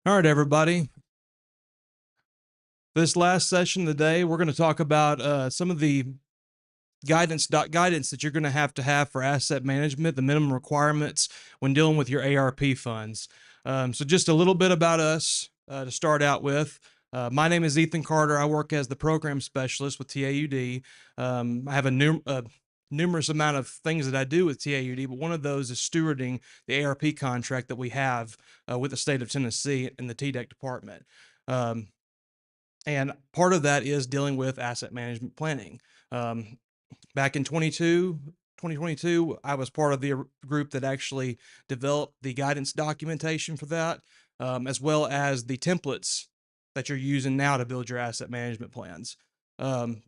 All right, everybody. This last session of the day, we're going to talk about some of the guidance that you're going to have for asset management, the minimum requirements when dealing with your ARP funds. So just a little bit about us to start out with. My name is Ethan Carter. I work as the program specialist with TAUD. I have a numerous amount of things that I do with TAUD, but one of those is stewarding the ARP contract that we have with the state of Tennessee in the TDEC department. Um, and part of that is dealing with asset management planning. Back in 2022, I was part of the group that actually developed the guidance documentation for that, as well as the templates that you're using now to build your asset management plans. Um,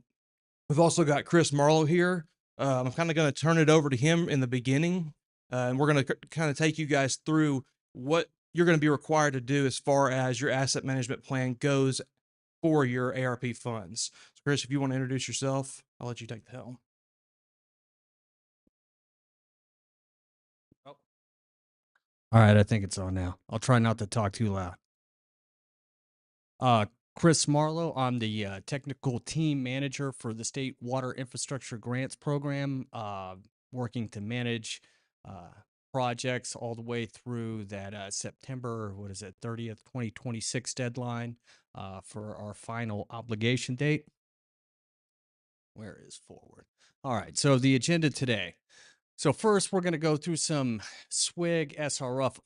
we've also got Chris Marlow here. I'm kind of going to turn it over to him in the beginning, and we're going to kind of take you guys through what you're going to be required to do as far as your asset management plan goes for your ARP funds. So Chris, if you want to introduce yourself, I'll let you take the helm. Oh. All right, I think it's on now. I'll try not to talk too loud. Chris Marlow, I'm the technical team manager for the State Water Infrastructure Grants Program, working to manage projects all the way through that September, 30th, 2026 deadline for our final obligation date. Where is forward? All right, so the agenda today. So first, we're going to go through some SWIG SRF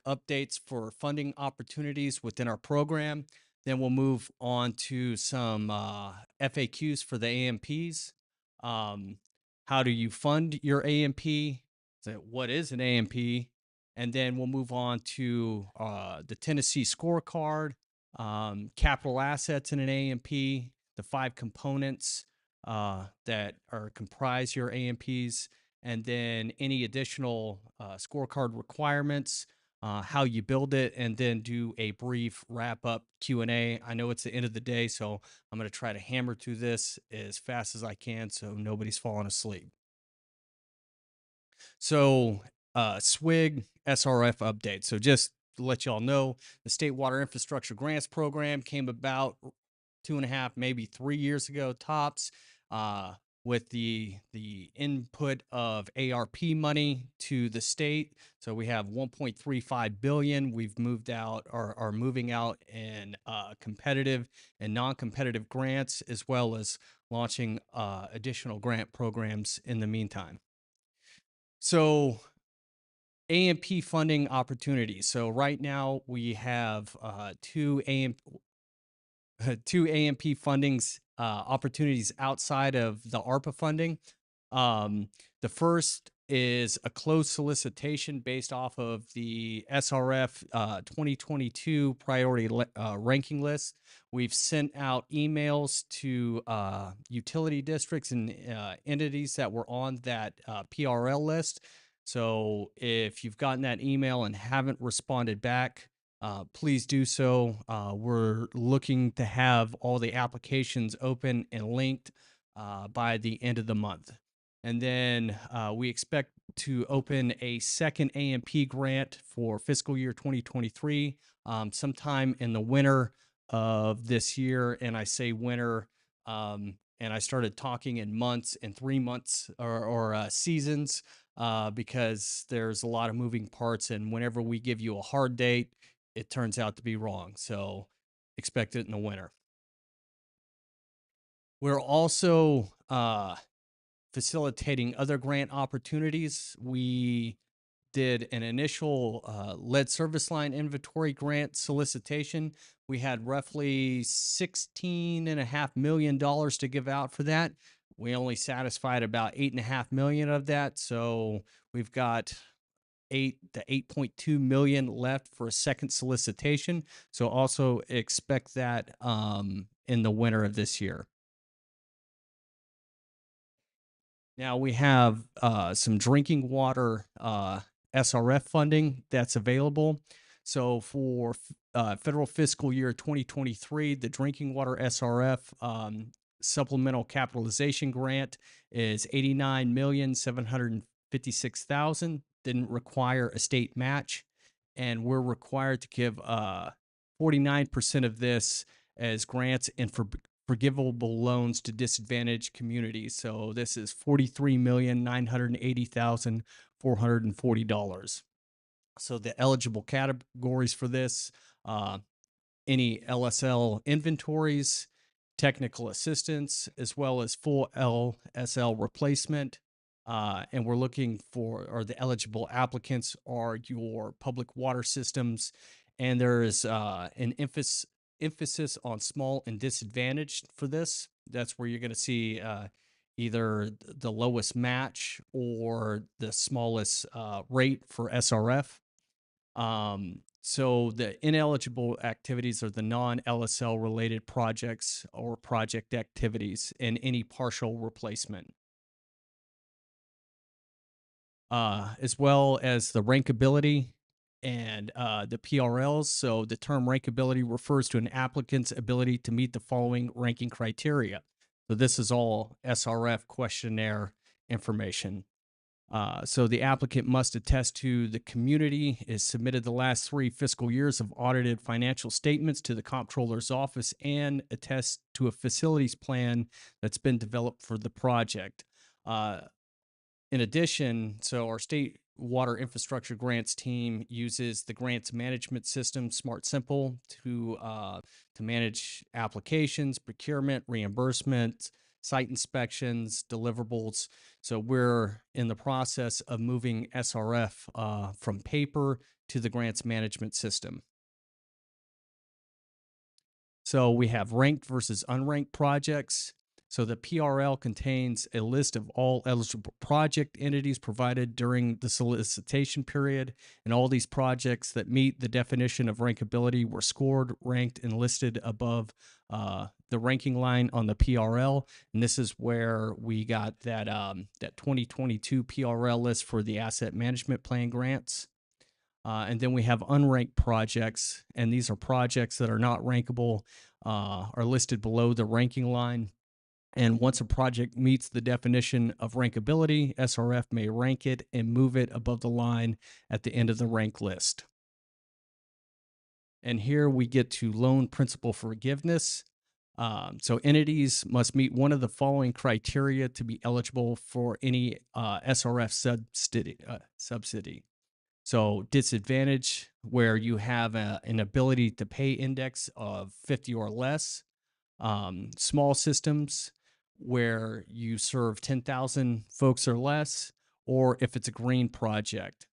updates for funding opportunities within our program. Then we'll move on to some FAQs for the AMPs. How do you fund your AMP? What is an AMP? And then we'll move on to the Tennessee scorecard, capital assets in an AMP, the 5 components that comprise your AMPs, and then any additional scorecard requirements, how you build it, and then do a brief wrap-up Q&A. I know it's the end of the day, so I'm going to try to hammer through this as fast as I can so nobody's falling asleep. So SWIG SRF update. So just to let y'all know, the State Water Infrastructure Grants Program came about 2.5, maybe 3 years ago tops, with the input of ARP money to the state. So we have 1.35 billion. We've moved out or are moving out in competitive and non-competitive grants, as well as launching additional grant programs in the meantime. So AMP funding opportunities. So right now we have two AMP fundings opportunities outside of the ARPA funding. The first is a closed solicitation based off of the SRF 2022 priority ranking list. We've sent out emails to utility districts and entities that were on that PRL list. So if you've gotten that email and haven't responded back, please do so. We're looking to have all the applications open and linked by the end of the month. And then we expect to open a second AMP grant for fiscal year 2023 sometime in the winter of this year. And I say winter, and I started talking in months and 3 months or seasons because there's a lot of moving parts. And whenever we give you a hard date, it turns out to be wrong. So expect it in the winter. We're also facilitating other grant opportunities. We did an initial lead service line inventory grant solicitation. We had roughly $16.5 million to give out for that. We only satisfied about $8.5 million of that. So we've got 8 to 8.2 million left for a second solicitation. So also expect that in the winter of this year. Now we have some drinking water SRF funding that's available. So for federal fiscal year 2023, the drinking water SRF supplemental capitalization grant is $89,756,000. Didn't require a state match. and we're required to give 49% of this as grants and forgivable loans to disadvantaged communities. So this is $43,980,440. So the eligible categories for this, uh, any LSL inventories, technical assistance, as well as full LSL replacement. And we're looking for, or the eligible applicants are your public water systems. And there is an emphasis on small and disadvantaged for this. That's where you're going to see either the lowest match or the smallest rate for SRF. So the ineligible activities are the non-LSL related projects or project activities and any partial replacement. As well as the rankability and the PRLs. So the term rankability refers to an applicant's ability to meet the following ranking criteria. So this is all SRF questionnaire information. So the applicant must attest to the community is submitted the last 3 fiscal years of audited financial statements to the comptroller's office and attest to a facilities plan that's been developed for the project. In addition, so our state water infrastructure grants team uses the grants management system Smart Simple to manage applications, procurement, reimbursement, site inspections, deliverables. So we're in the process of moving SRF from paper to the grants management system. So we have ranked versus unranked projects. So the PRL contains a list of all eligible project entities provided during the solicitation period, and all these projects that meet the definition of rankability were scored, ranked, and listed above the ranking line on the PRL. And this is where we got that 2022 PRL list for the asset management plan grants. And then we have unranked projects, and these are projects that are not rankable, are listed below the ranking line. And once a project meets the definition of rankability, SRF may rank it and move it above the line at the end of the rank list. And here we get to loan principal forgiveness. So entities must meet one of the following criteria to be eligible for any SRF subsidy. So disadvantage, where you have an ability to pay index of 50 or less. Small systems, where you serve 10,000 folks or less, or if it's a green project.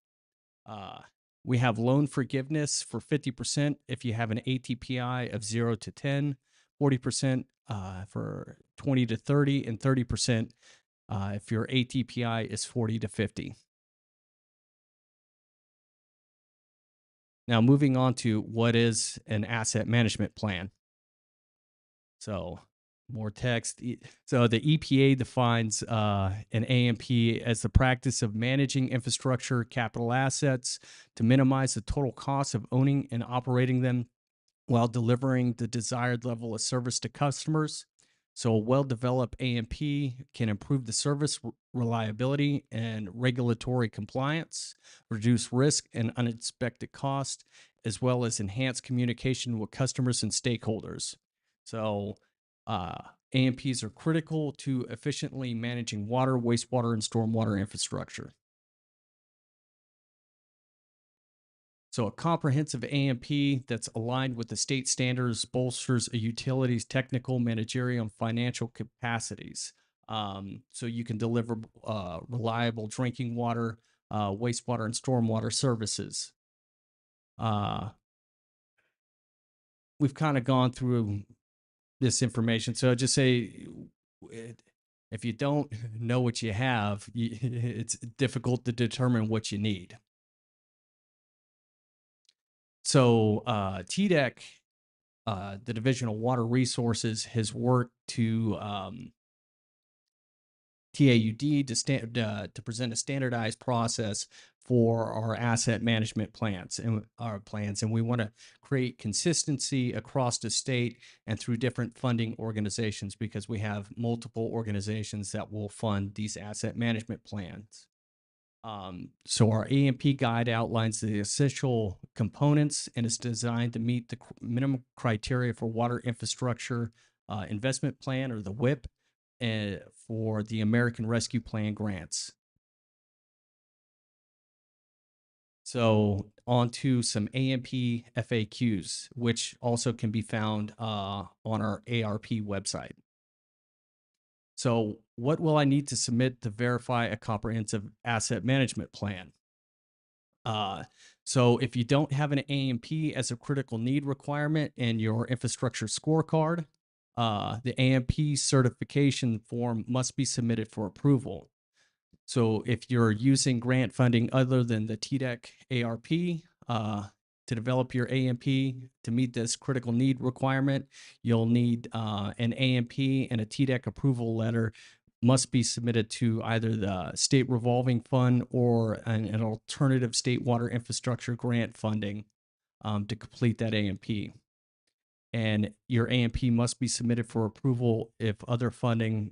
We have loan forgiveness for 50% if you have an ATPI of 0 to 10, 40% for 20 to 30, and 30% if your ATPI is 40 to 50. Now, moving on to what is an asset management plan. So more text. So the EPA defines an AMP as the practice of managing infrastructure capital assets to minimize the total cost of owning and operating them while delivering the desired level of service to customers. So a well-developed AMP can improve the service reliability and regulatory compliance, reduce risk and unexpected cost, as well as enhance communication with customers and stakeholders. So AMPs are critical to efficiently managing water, wastewater, and stormwater infrastructure. So a comprehensive AMP that's aligned with the state standards bolsters a utility's technical, managerial, and financial capacities. So you can deliver reliable drinking water, wastewater, and stormwater services. We've kind of gone through this information. So just say, if you don't know what you have, it's difficult to determine what you need. So TDEC, the Division of Water Resources, has worked to TAUD to present a standardized process for our asset management plans, and we want to create consistency across the state and through different funding organizations, because we have multiple organizations that will fund these asset management plans. So our AMP guide outlines the essential components and is designed to meet the minimum criteria for water infrastructure investment plan, or the WIP, for the American Rescue Plan grants. So on to some AMP FAQs, which also can be found on our ARP website. So what will I need to submit to verify a comprehensive asset management plan? So if you don't have an AMP as a critical need requirement in your infrastructure scorecard, the AMP certification form must be submitted for approval. So if you're using grant funding other than the TDEC ARP to develop your AMP to meet this critical need requirement, you'll need an AMP, and a TDEC approval letter must be submitted to either the state revolving fund or an alternative state water infrastructure grant funding to complete that AMP. And your AMP must be submitted for approval if other funding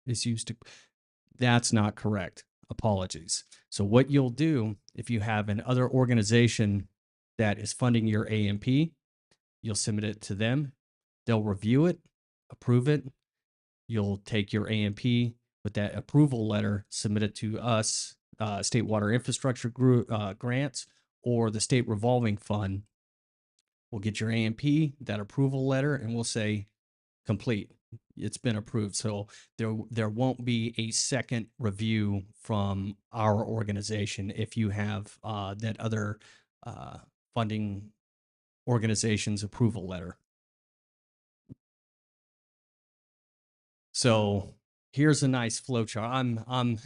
is used to. That's not correct. Apologies. So what you'll do if you have an other organization that is funding your AMP, you'll submit it to them. They'll review it, approve it. You'll take your AMP with that approval letter, submit it to us, State Water Infrastructure Grants, or the State Revolving Fund. We'll get your AMP, that approval letter, and we'll say complete. It's been approved. So there won't be a second review from our organization if you have that other funding organization's approval letter. So here's a nice flow chart. I'm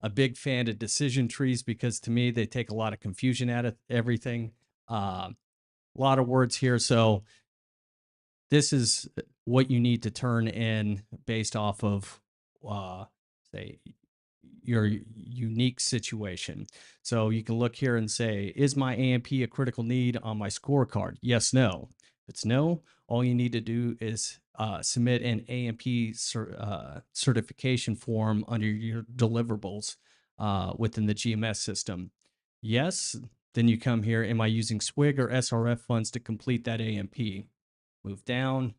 a big fan of decision trees because to me they take a lot of confusion out of everything. A lot of words here. So this is what you need to turn in based off of, say, your unique situation. So you can look here and say, is my AMP a critical need on my scorecard? Yes, no. If it's no, all you need to do is submit an AMP certification form under your deliverables within the GMS system. Yes, then you come here, am I using SWIG or SRF funds to complete that AMP? Move down.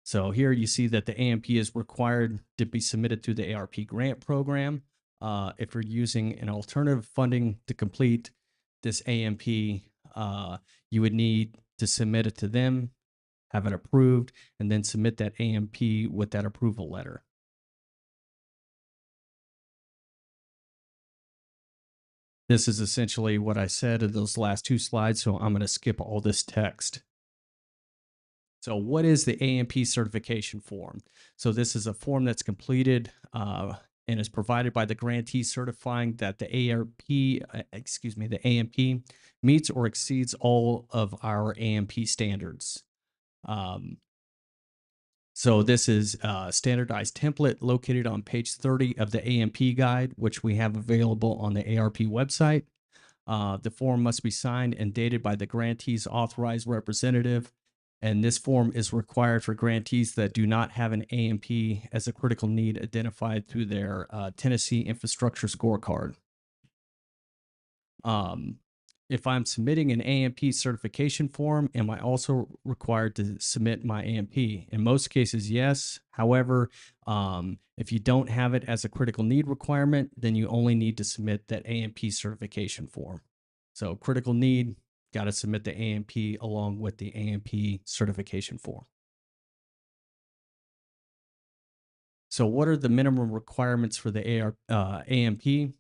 So here you see that the AMP is required to be submitted to the ARP grant program. If you're using an alternative funding to complete this AMP, you would need to submit it to them, have it approved, and then submit that AMP with that approval letter. This is essentially what I said in those last two slides, so I'm going to skip all this text. So what is the AMP certification form? So this is a form that's completed and is provided by the grantee certifying that the AMP meets or exceeds all of our AMP standards. So this is a standardized template located on page 30 of the AMP guide, which we have available on the ARP website. The form must be signed and dated by the grantee's authorized representative. And this form is required for grantees that do not have an AMP as a critical need identified through their Tennessee infrastructure scorecard. If I'm submitting an AMP certification form, am I also required to submit my AMP? In most cases, yes. However, if you don't have it as a critical need requirement, then you only need to submit that AMP certification form. So critical need, got to submit the AMP along with the AMP certification form. So what are the minimum requirements for the AMP?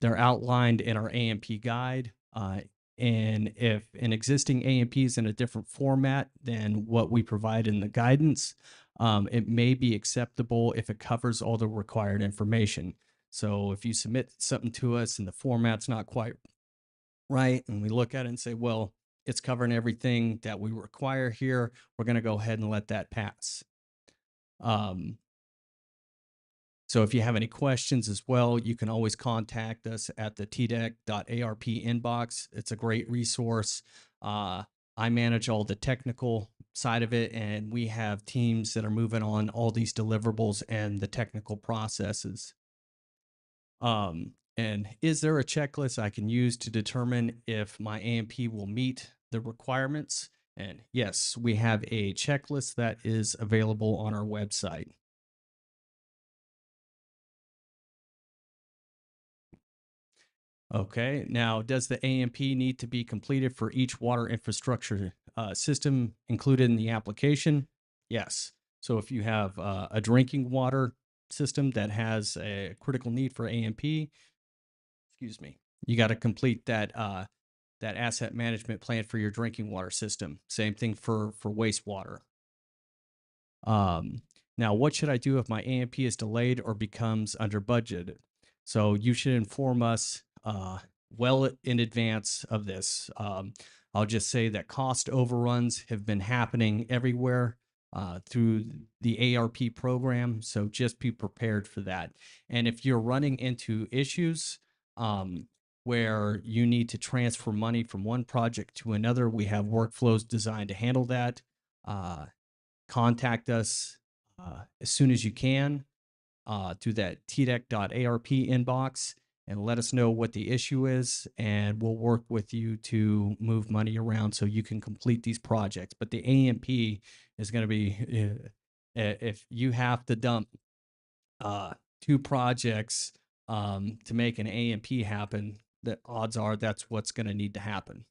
They're outlined in our AMP guide. And if an existing AMP is in a different format than what we provide in the guidance, it may be acceptable if it covers all the required information. So if you submit something to us and the format's not quite right, and we look at it and say, well, it's covering everything that we require here, we're going to go ahead and let that pass. So if you have any questions as well, you can always contact us at the tdec.arp inbox. It's a great resource. I manage all the technical side of it, and we have teams that are moving on all these deliverables and the technical processes. And is there a checklist I can use to determine if my AMP will meet the requirements? And yes, we have a checklist that is available on our website. Okay, now does the AMP need to be completed for each water infrastructure system included in the application? Yes. So if you have a drinking water system that has a critical need for AMP, excuse me, you got to complete that asset management plan for your drinking water system. Same thing for wastewater. Now, what should I do if my AMP is delayed or becomes under budget? So you should inform us well in advance of this. I'll just say that cost overruns have been happening everywhere through the ARP program. So just be prepared for that. And if you're running into issues where you need to transfer money from one project to another, we have workflows designed to handle that. Contact us as soon as you can through that TDEC.ARP inbox and let us know what the issue is, and we'll work with you to move money around so you can complete these projects. But the AMP is going to be, if you have to dump two projects to make an AMP happen, the odds are that's what's going to need to happen.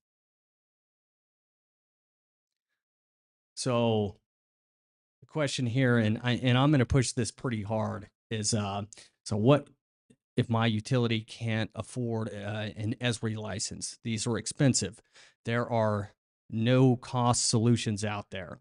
So the question here, and I'm going to push this pretty hard, is so what if my utility can't afford an ESRI license? These are expensive. There are no cost solutions out there.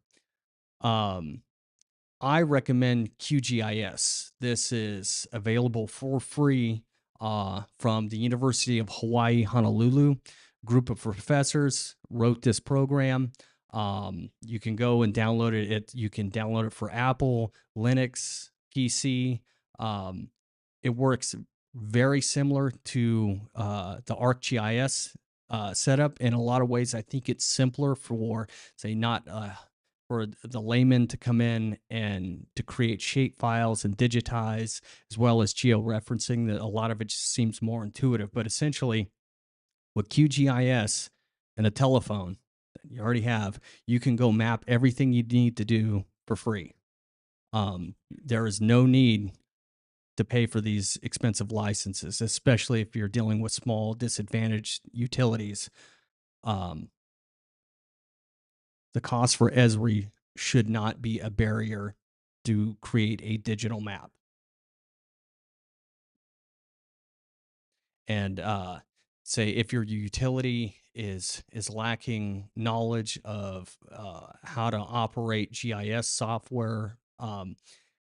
I recommend QGIS. This is available for free from the University of Hawaii, Honolulu. Group of professors wrote this program. You can go and download it. You can download it for Apple, Linux, PC. It works very similar to the ArcGIS setup. In a lot of ways, I think it's simpler for, say, not for the layman to come in and to create shape files and digitize, as well as georeferencing. That a lot of it just seems more intuitive. But essentially, with QGIS and a telephone that you already have, you can go map everything you need to do for free. There is no need to pay for these expensive licenses, especially if you're dealing with small disadvantaged utilities. The cost for ESRI should not be a barrier to create a digital map. And say if your utility is lacking knowledge of how to operate GIS software,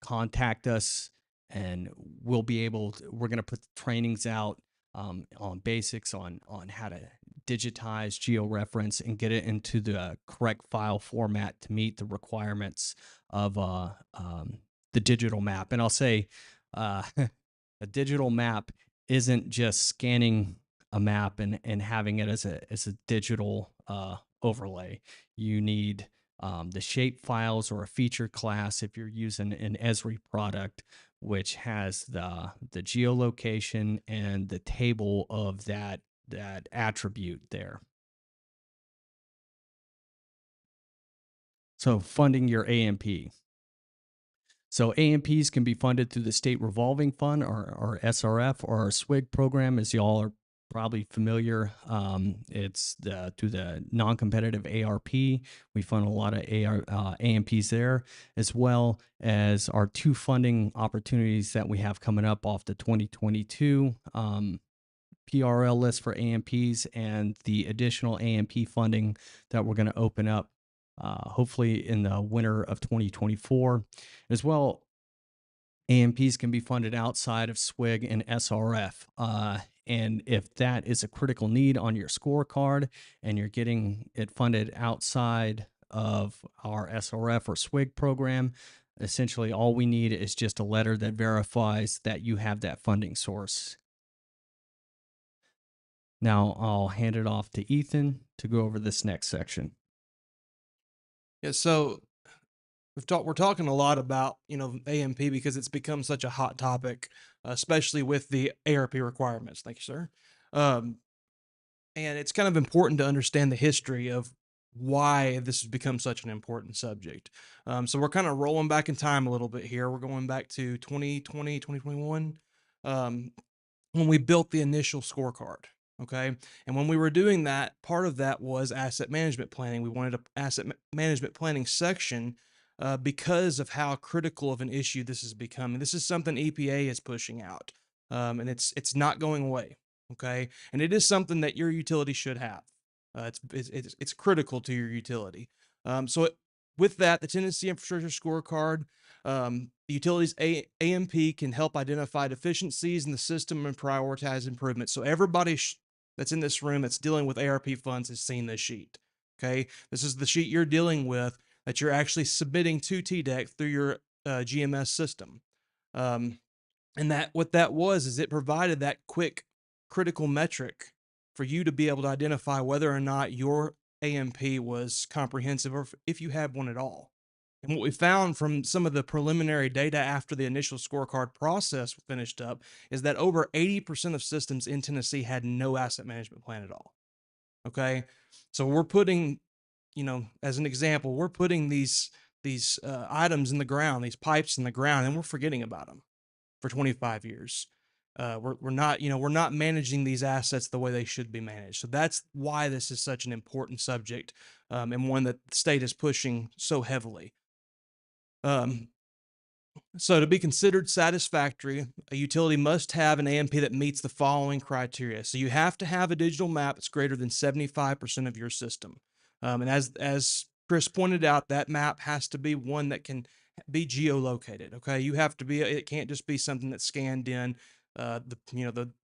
contact us, and we'll be able to, we're going to put trainings out on basics on how to digitize georeference and get it into the correct file format to meet the requirements of the digital map. And I'll say a digital map isn't just scanning a map and having it as a digital overlay. You need the shape files or a feature class if you're using an ESRI product, which has the geolocation and the table of that attribute there. So funding your AMP. So AMPs can be funded through the State Revolving Fund or SRF or our SWIG program, as y'all are probably familiar. It's through the non-competitive ARP. We fund a lot of AMPs there, as well as our two funding opportunities that we have coming up off the 2022 PRL list for AMPs and the additional AMP funding that we're going to open up hopefully in the winter of 2024. As well, AMPs can be funded outside of SWIG and SRF. And if that is a critical need on your scorecard and you're getting it funded outside of our SRF or SWIG program, essentially all we need is just a letter that verifies that you have that funding source. Now I'll hand it off to Ethan to go over this next section. Yeah, so We're talking a lot about, AMP because it's become such a hot topic, especially with the ARP requirements. Thank you, sir. Um, and it's kind of important to understand the history of why this has become such an important subject. So we're kind of rolling back in time a little bit here. We're going back to 2020, 2021, um, when we built the initial scorecard. Okay. And when we were doing that, part of that was asset management planning. We wanted a management planning section because of how critical of an issue this is becoming. This is something EPA is pushing out, and it's not going away. Okay, and it is something that your utility should have. It's critical to your utility. With that, the Tennessee Infrastructure Scorecard, the utilities AMP can help identify deficiencies in the system and prioritize improvements. So everybody that's in this room that's dealing with ARP funds has seen this sheet. Okay, this is the sheet you're dealing with that you're actually submitting to TDEC through your GMS system. Um, and that what that was is it provided that quick critical metric for you to be able to identify whether or not your AMP was comprehensive or if you had one at all. And what we found from some of the preliminary data after the initial scorecard process finished up is that over 80% of systems in Tennessee had no asset management plan at all. Okay. So we're putting, as an example, we're putting these items in the ground, these pipes in the ground, and we're forgetting about them for 25 years. We're not managing these assets the way they should be managed. So that's why this is such an important subject, and one that the state is pushing so heavily. So to be considered satisfactory, a utility must have an AMP that meets the following criteria. So you have to have a digital map that's greater than 75% of your system. And as Chris pointed out, that map has to be one that can be geolocated. Okay, it can't just be something that's scanned in. The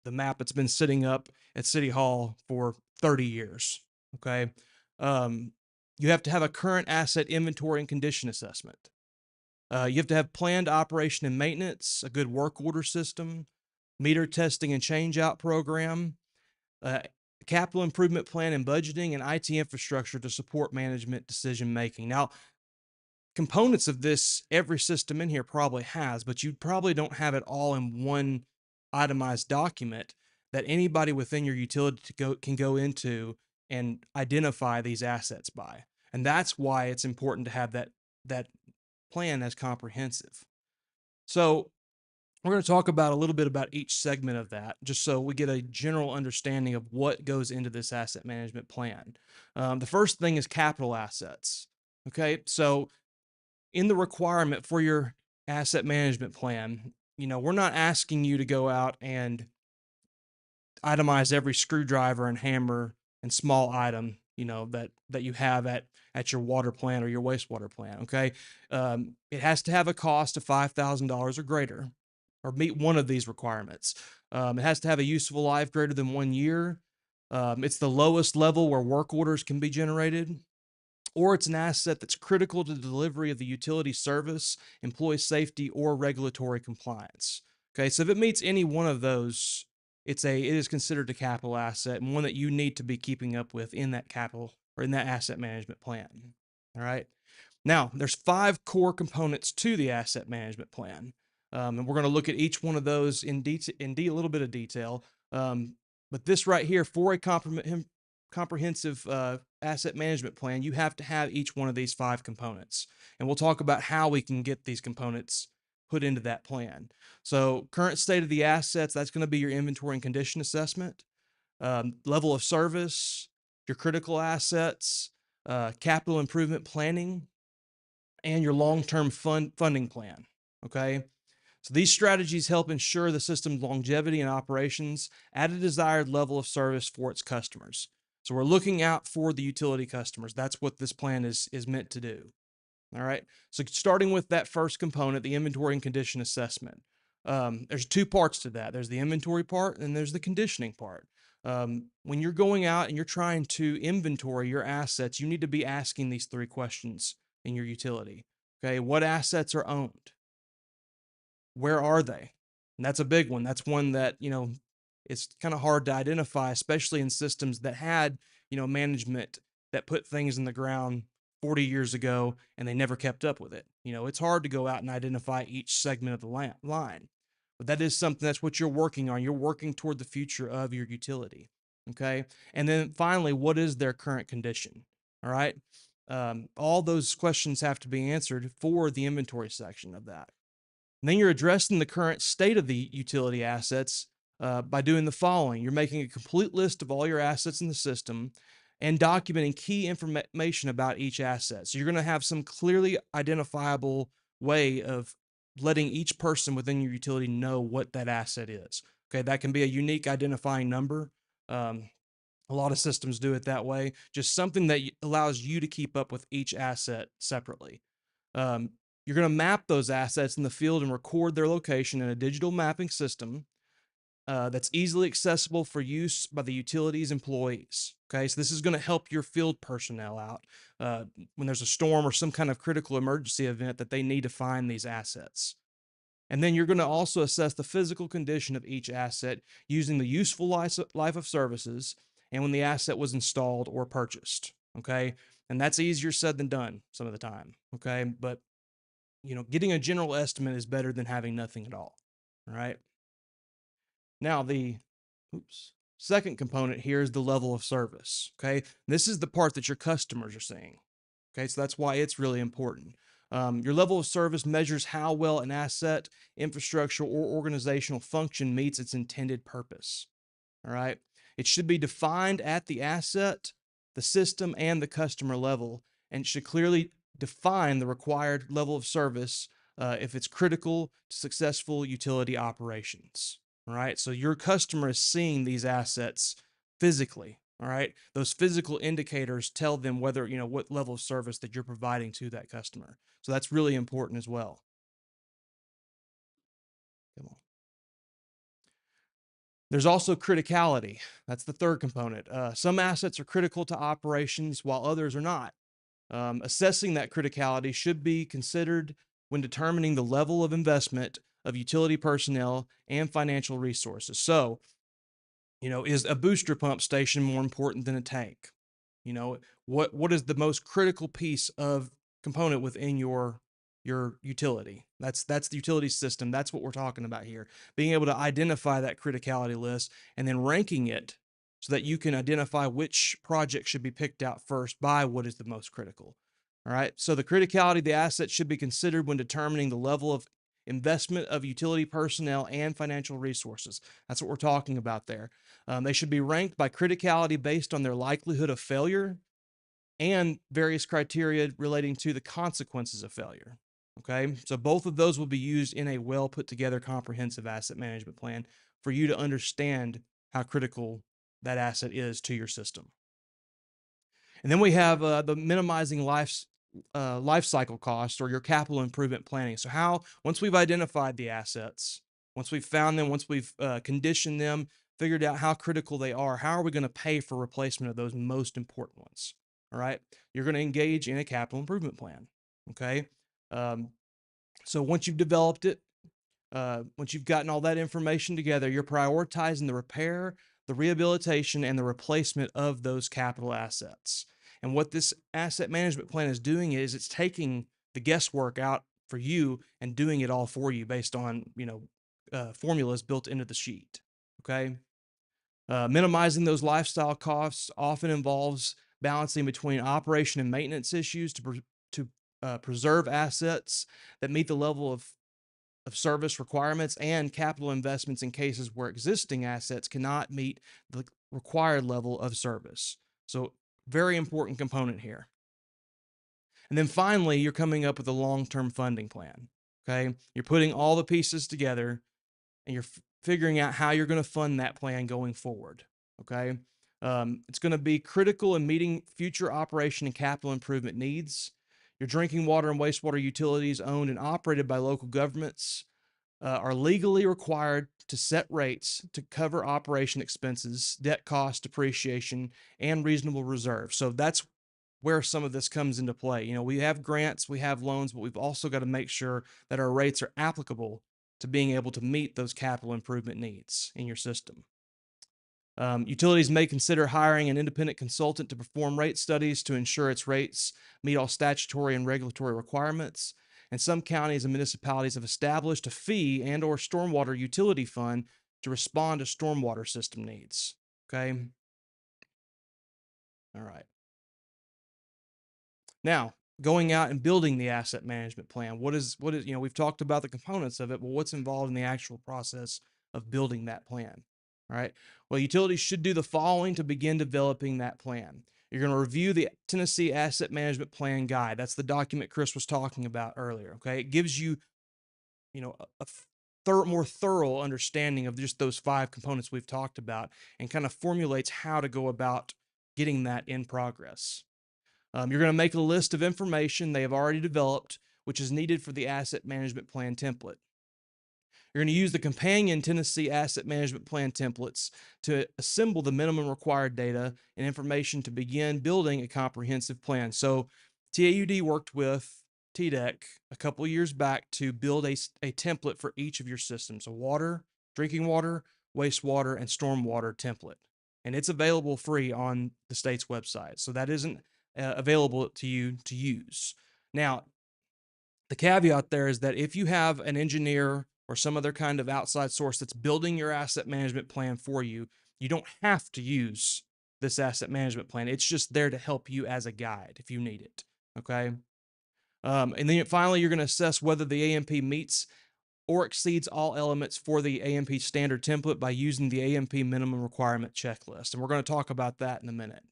map that's been sitting up at City Hall for 30 years. Okay, you have to have a current asset inventory and condition assessment. You have to have planned operation and maintenance, a good work order system, meter testing and change out program, uh, capital improvement plan and budgeting, and IT infrastructure to support management decision making. Now, components of this, every system in here probably has, but you probably don't have it all in one itemized document that anybody within your utility can go into and identify these assets by. And that's why it's important to have that plan as comprehensive. So we're going to talk about a little bit about each segment of that, just so we get a general understanding of what goes into this asset management plan. The first thing is capital assets. Okay, so in the requirement for your asset management plan, we're not asking you to go out and itemize every screwdriver and hammer and small item, that you have at your water plant or your wastewater plant. Okay, it has to have a cost of $5,000 or greater, or meet one of these requirements. It has to have a useful life greater than 1 year. It's the lowest level where work orders can be generated, or it's an asset that's critical to the delivery of the utility service, employee safety, or regulatory compliance. Okay, so if it meets any one of those, it is considered a capital asset and one that you need to be keeping up with in that capital or in that asset management plan. All right. Now, there's 5 core components to the asset management plan, and we're going to look at each one of those in a little bit of detail. But this right here, for a comprehensive asset management plan, you have to have each one of these 5 components, and we'll talk about how we can get these components put into that plan. So, current state of the assets, that's going to be your inventory and condition assessment, level of service, your critical assets, capital improvement planning, and your long-term funding plan. Okay. So these strategies help ensure the system's longevity and operations at a desired level of service for its customers. So we're looking out for the utility customers. That's what this plan is meant to do. All right. So starting with that first component, the inventory and condition assessment. There's 2 parts to that. There's the inventory part and there's the conditioning part. When you're going out and you're trying to inventory your assets, you need to be asking these 3 questions in your utility. Okay. What assets are owned? Where are they? And that's a big one. That's one that, it's kind of hard to identify, especially in systems that had, management that put things in the ground 40 years ago and they never kept up with it. It's hard to go out and identify each segment of the line, but that is something, that's what you're working on. You're working toward the future of your utility. Okay. And then finally, what is their current condition? All right. All those questions have to be answered for the inventory section of that. And then you're addressing the current state of the utility assets by doing the following. You're making a complete list of all your assets in the system and documenting key information about each asset. So you're going to have some clearly identifiable way of letting each person within your utility know what that asset is. Okay, that can be a unique identifying number. A lot of systems do it that way. Just something that allows you to keep up with each asset separately. You're going to map those assets in the field and record their location in a digital mapping system that's easily accessible for use by the utility's employees. Okay, so this is going to help your field personnel out when there's a storm or some kind of critical emergency event that they need to find these assets. And then you're going to also assess the physical condition of each asset using the useful life of services and when the asset was installed or purchased. Okay, and that's easier said than done some of the time. Okay, but getting a general estimate is better than having nothing at all. All right. Now, the second component here is the level of service. Okay. This is the part that your customers are seeing. Okay. So that's why it's really important. Your level of service measures how well an asset, infrastructure, or organizational function meets its intended purpose. All right. It should be defined at the asset, the system, and the customer level, and should clearly define the required level of service if it's critical to successful utility operations. All right. So your customer is seeing these assets physically. All right. Those physical indicators tell them whether, what level of service that you're providing to that customer. So that's really important as well. Come on. There's also criticality. That's the third component. Some assets are critical to operations while others are not. Assessing that criticality should be considered when determining the level of investment of utility personnel and financial resources. So, is a booster pump station more important than a tank? What is the most critical piece of component within your utility? That's the utility system. That's what we're talking about here. Being able to identify that criticality list and then ranking it so that you can identify which project should be picked out first by what is the most critical. All right. So the criticality of the asset should be considered when determining the level of investment of utility personnel and financial resources. That's what we're talking about there. They should be ranked by criticality based on their likelihood of failure and various criteria relating to the consequences of failure. Okay, so both of those will be used in a well put together comprehensive asset management plan for you to understand how critical that asset is to your system. And then we have the minimizing life cycle costs, or your capital improvement planning. So once we've identified the assets, once we've found them, once we've conditioned them, figured out how critical they are, how are we going to pay for replacement of those most important ones? All right, you're going to engage in a capital improvement plan. Okay, so once you've developed it, once you've gotten all that information together, you're prioritizing the repair, the rehabilitation, and the replacement of those capital assets. And what this asset management plan is doing is it's taking the guesswork out for you and doing it all for you based on, formulas built into the sheet. Okay. Minimizing those lifestyle costs often involves balancing between operation and maintenance issues to preserve assets that meet the level of service requirements and capital investments in cases where existing assets cannot meet the required level of service. So, very important component here. And then finally, you're coming up with a long-term funding plan. Okay, you're putting all the pieces together and you're figuring out how you're going to fund that plan going forward. Okay, it's going to be critical in meeting future operation and capital improvement needs. Your drinking water and wastewater utilities owned and operated by local governments are legally required to set rates to cover operation expenses, debt cost, depreciation, and reasonable reserves. So that's where some of this comes into play. We have grants, we have loans, but we've also got to make sure that our rates are applicable to being able to meet those capital improvement needs in your system. Utilities may consider hiring an independent consultant to perform rate studies to ensure its rates meet all statutory and regulatory requirements. And some counties and municipalities have established a fee and or stormwater utility fund to respond to stormwater system needs. Okay. All right. Now, going out and building the asset management plan. What is, we've talked about the components of it, but what's involved in the actual process of building that plan? All right. Well, utilities should do the following to begin developing that plan. You're going to review the Tennessee Asset Management Plan Guide. That's the document Chris was talking about earlier. Okay. It gives you, a more thorough understanding of just those 5 components we've talked about and kind of formulates how to go about getting that in progress. You're going to make a list of information they have already developed, which is needed for the asset management plan template. You're going to use the companion Tennessee Asset Management Plan templates to assemble the minimum required data and information to begin building a comprehensive plan. So TAUD worked with TDEC a couple of years back to build a template for each of your systems, a water, drinking water, wastewater, and stormwater template. And it's available free on the state's website. So that isn't available to you to use. Now, the caveat there is that if you have an engineer or some other kind of outside source that's building your asset management plan for you, you don't have to use this asset management plan. It's just there to help you as a guide if you need it. Okay. And then finally, you're going to assess whether the AMP meets or exceeds all elements for the AMP standard template by using the AMP minimum requirement checklist. And we're going to talk about that in a minute.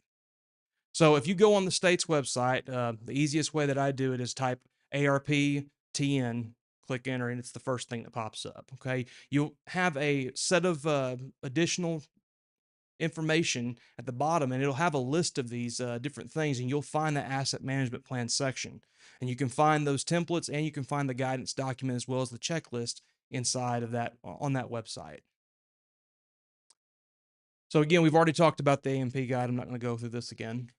So if you go on the state's website, the easiest way that I do it is type ARP TN, click enter, and it's the first thing that pops up. Okay. You'll have a set of additional information at the bottom, and it'll have a list of these different things, and you'll find the asset management plan section. And you can find those templates, and you can find the guidance document as well as the checklist inside of that on that website. So again, we've already talked about the AMP guide. I'm not going to go through this again.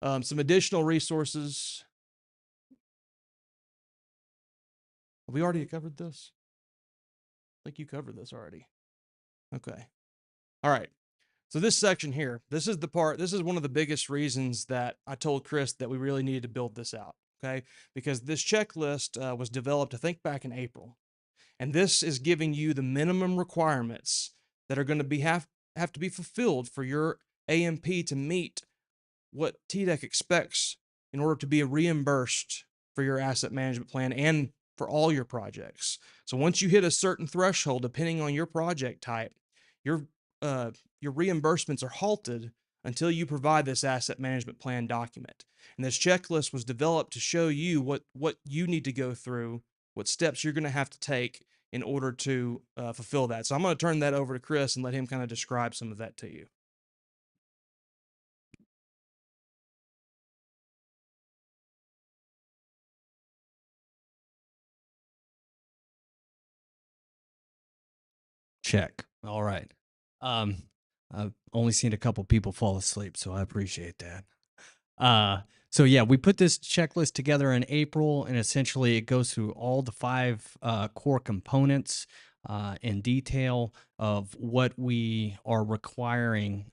Some additional resources. Have we already covered this? I think you covered this already. Okay. All right. So this section here, this is one of the biggest reasons that I told Chris that we really needed to build this out. Okay. Because this checklist was developed, I think, back in April. And this is giving you the minimum requirements that are going to have to be fulfilled for your AMP to meet what TDEC expects in order to be reimbursed for your asset management plan and for all your projects. So once you hit a certain threshold, depending on your project type, your reimbursements are halted until you provide this asset management plan document. And this checklist was developed to show you what you need to go through, what steps you're going to have to take in order to fulfill that. So I'm going to turn that over to Chris and let him kind of describe some of that to you. Check. All right. I've only seen a couple people fall asleep, so I appreciate that. So yeah, we put this checklist together in April, and essentially it goes through all the 5 core components in detail of what we are requiring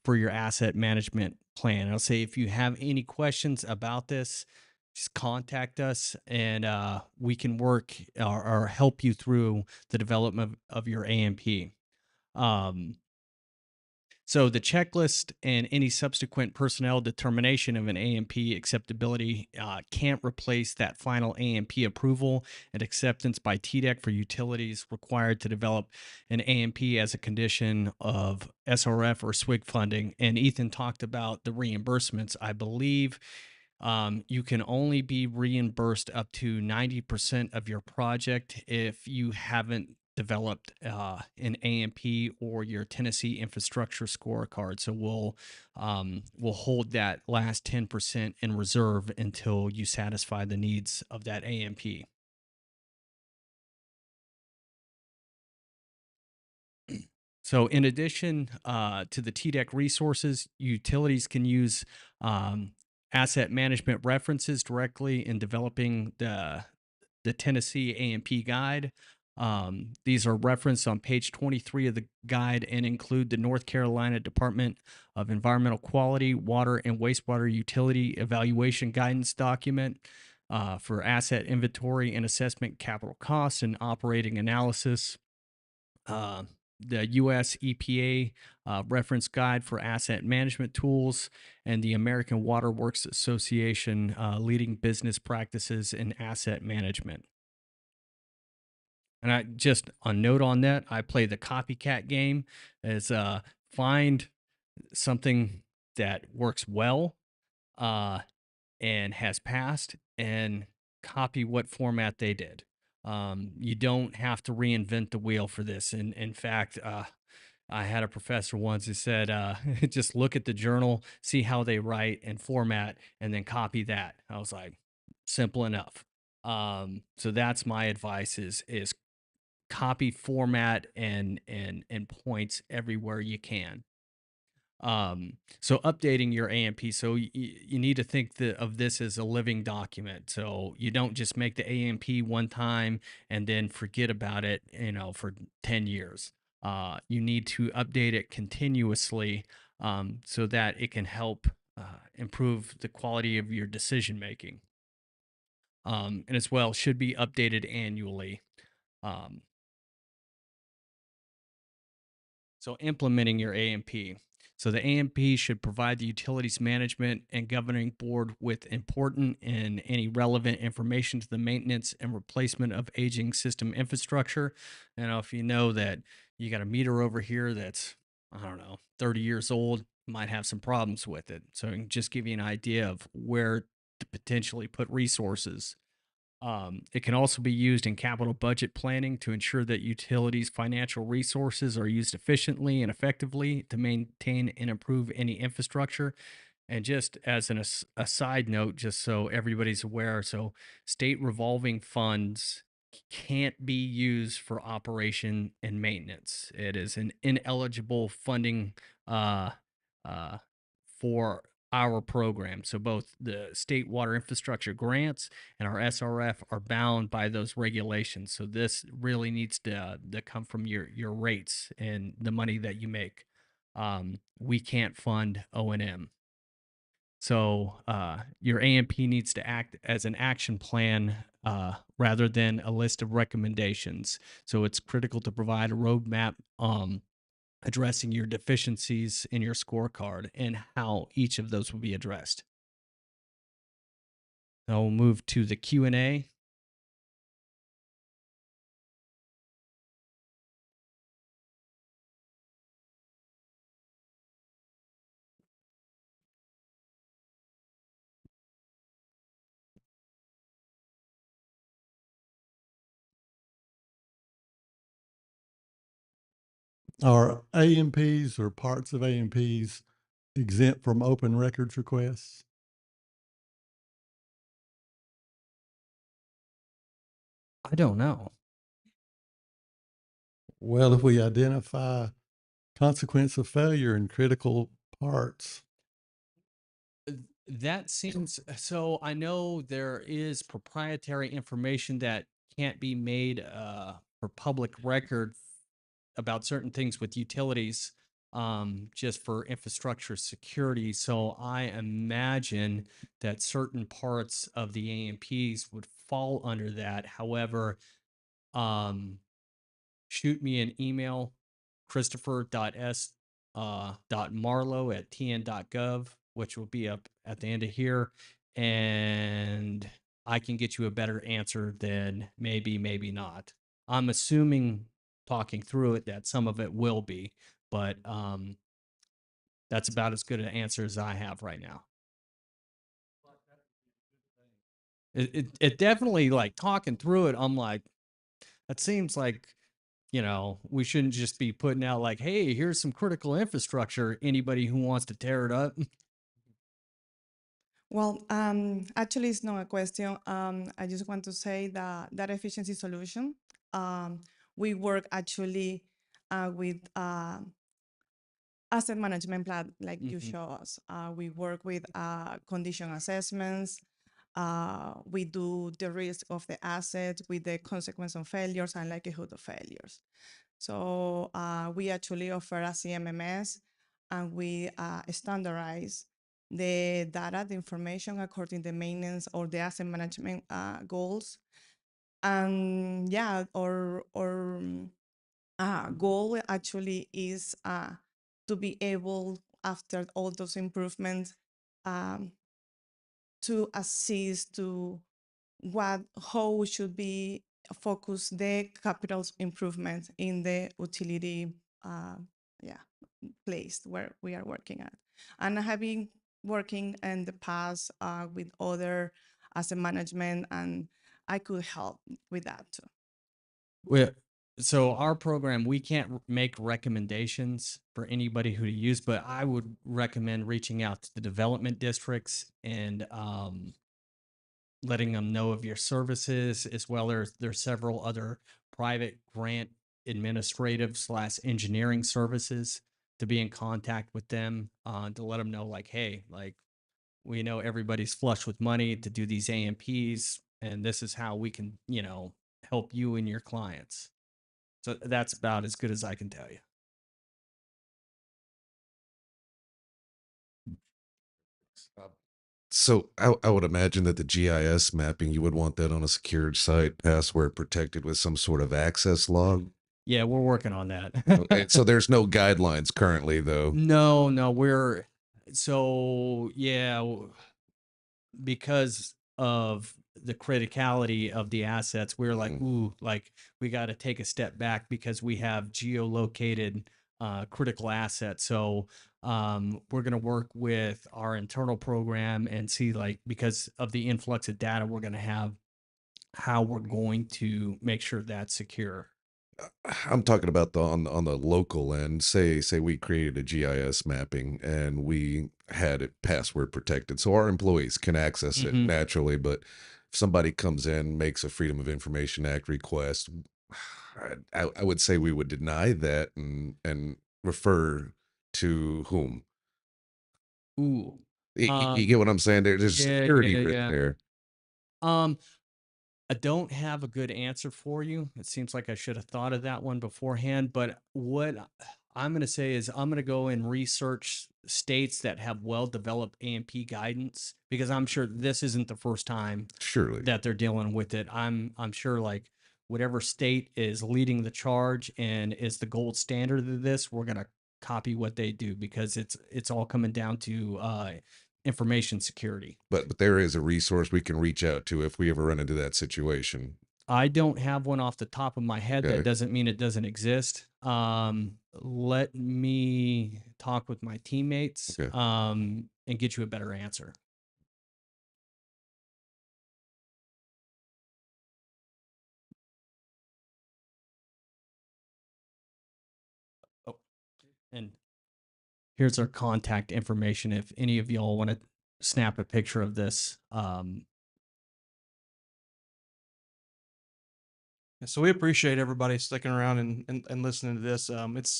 for your asset management plan. I'll say if you have any questions about this, just contact us, and we can work or help you through the development of your AMP. So the checklist and any subsequent personnel determination of an AMP acceptability can't replace that final AMP approval and acceptance by TDEC for utilities required to develop an AMP as a condition of SRF or SWIG funding. And Ethan talked about the reimbursements. I believe you can only be reimbursed up to 90% of your project if you haven't developed an AMP or your Tennessee infrastructure scorecard. So we'll hold that last 10% in reserve until you satisfy the needs of that AMP. So in addition to the TDEC resources, utilities can use asset management references directly in developing the Tennessee AMP guide. These are referenced on page 23 of the guide and include the North Carolina Department of Environmental Quality, Water and Wastewater Utility Evaluation Guidance document for asset inventory and assessment, capital costs, and operating analysis. The U.S. EPA reference guide for asset management tools, and the American Water Works Association leading business practices in asset management. And I just a note on that, I play the copycat game is find something that works well uh, and has passed and copy what format they did. You don't have to reinvent the wheel for this. And in fact, I had a professor once who said, just look at the journal, see how they write and format, and then copy that. I was like, simple enough. So that's my advice is copy format and points everywhere you can. So updating your AMP, so you need to think of this as a living document. So you don't just make the AMP one time and then forget about it, for 10 years. You need to update it continuously so that it can help improve the quality of your decision making. And as well, should be updated annually. So implementing your AMP. So the AMP should provide the utilities management and governing board with important and any relevant information to the maintenance and replacement of aging system infrastructure. If you know that you got a meter over here that's, I don't know, 30 years old, might have some problems with it. So it can just give you an idea of where to potentially put resources. It can also be used in capital budget planning to ensure that utilities' financial resources are used efficiently and effectively to maintain and improve any infrastructure. And just as a side note, just so everybody's aware, so state revolving funds can't be used for operation and maintenance. It is an ineligible funding uh, uh, for our program. So both the state water infrastructure grants and our SRF are bound by those regulations. So this really needs to come from your rates and the money that you make. We can't fund O&M. So your AMP needs to act as an action plan rather than a list of recommendations. So it's critical to provide a roadmap addressing your deficiencies in your scorecard and how each of those will be addressed. Now we'll move to the Q&A. Are AMPs or parts of AMPs exempt from open records requests? I don't know. Well, if we identify consequence of failure in critical parts. That seems so. I know there is proprietary information that can't be made for public record about certain things with utilities, just for infrastructure security. So I imagine that certain parts of the AMPs would fall under that. However, shoot me an email, christopher.s.marlow@tn.gov, which will be up at the end of here, and I can get you a better answer than maybe not. I'm assuming, talking through it, that some of it will be, but that's about as good an answer as I have right now. It definitely, like, talking through it, I'm like, that seems like, we shouldn't just be putting out like, hey, here's some critical infrastructure. Anybody who wants to tear it up. Well, actually, it's not a question. I just want to say that that efficiency solution, we work actually with asset management plan, like you show us. We work with condition assessments. We do the risk of the asset with the consequence of failures and likelihood of failures. So we actually offer a CMMS, and we standardize the data, the information according to the maintenance or the asset management goals. And yeah, our goal actually is to be able, after all those improvements, to assist to how should be focus the capital improvement in the utility yeah, place where we are working at. And I have been working in the past with other asset management, and I could help with that too. Well, so our program, we can't make recommendations for anybody who to use, but I would recommend reaching out to the development districts and letting them know of your services, as well as there's several other private grant administrative / engineering services, to be in contact with them, to let them know, like, hey, like, we know everybody's flush with money to do these AMPs, and this is how we can, help you and your clients. So that's about as good as I can tell you. So I would imagine that the GIS mapping, you would want that on a secured site, password protected with some sort of access log. Yeah, we're working on that. Okay, so there's no guidelines currently, though. No, because of the criticality of the assets, we're like, ooh, like, we got to take a step back because we have geolocated critical assets. So we're going to work with our internal program and see, like, because of the influx of data we're going to have, how we're going to make sure that's secure. I'm talking about on the local end. Say we created a GIS mapping and we had it password protected, so our employees can access it naturally. But if somebody comes in, makes a Freedom of Information Act request, I would say we would deny that and refer to whom. Ooh. You get what I'm saying? There's security risk there. I don't have a good answer for you. It seems like I should have thought of that one beforehand, but what I'm going to say is I'm going to go and research states that have well-developed AMP guidance, because I'm sure this isn't the first time Surely that they're dealing with it. I'm sure, like, whatever state is leading the charge and is the gold standard of this, we're going to copy what they do, because it's all coming down to information security. But there is a resource we can reach out to if we ever run into that situation. I don't have one off the top of my head. Okay. That doesn't mean it doesn't exist. Let me talk with my teammates, Okay. and get you a better answer. Oh, and here's our contact information if any of y'all want to snap a picture of this. So we appreciate everybody sticking around and listening to this.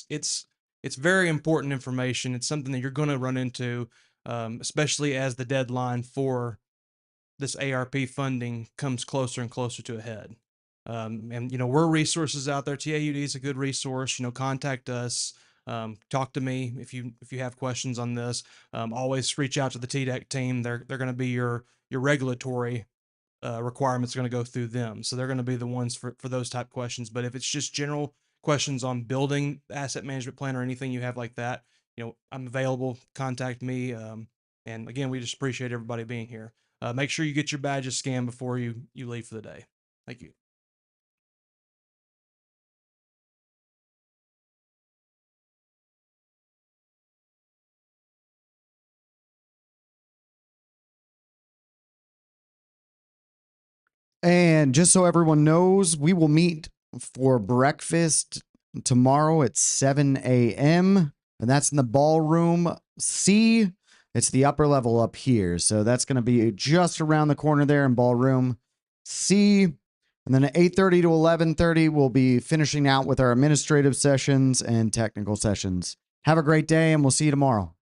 It's very important information. It's something that you're going to run into, especially as the deadline for this ARP funding comes closer and closer to a head. And we're resources out there. TAUD is a good resource. Contact us. Talk to me if you have questions on this. Always reach out to the TDEC team. They're going to be your regulatory requirements are going to go through them. So they're going to be the ones for those type questions. But if it's just general questions on building asset management plan or anything you have like that, I'm available. Contact me. And again, we just appreciate everybody being here. Make sure you get your badges scanned before you leave for the day. Thank you. And just so everyone knows, we will meet for breakfast tomorrow at 7 a.m. And that's in the ballroom C. It's the upper level up here. So that's going to be just around the corner there in ballroom C. And then at 8:30 to 11:30, we'll be finishing out with our administrative sessions and technical sessions. Have a great day, and we'll see you tomorrow.